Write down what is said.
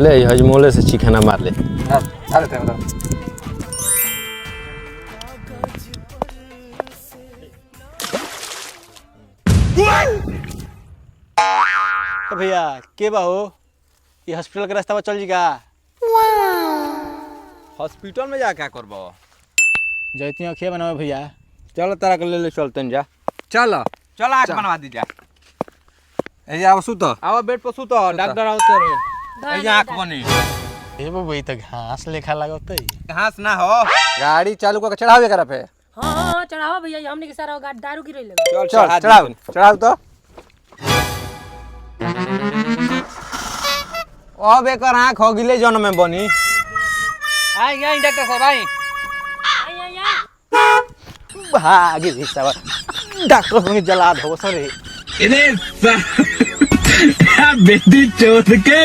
ले हजमोले से चिकना मार ले। आ लेते हैं तो भैया के बा हो ये हॉस्पिटल के रास्ता पर चल जीगा। हॉस्पिटल में जा क्या करबो? जैती अखिया बनावे भैया। चल तारा के ले चलते हैं जा। चल चल आँख बनवा दी जा। ए आओ सुतो। आओ बेड पर सुतो। डॉक्टर आवते रहे। ए आँख बनी। ए बाबू ई त घास लेखा लागत है। घास ना हो। गाड़ी चालू करके चढ़ावे करा पे। हां चढ़ावा भैया हमने के सारा गाड़ी दारू गिरई ले। चल चल चढ़ाओ तो। अब एकर आँख हो गिले जन में बनी। आई आई डॉक्टर साहब आई। भागे हिसाब डॉक्टर संगे जला दो सरे। इधर बेटी चोट के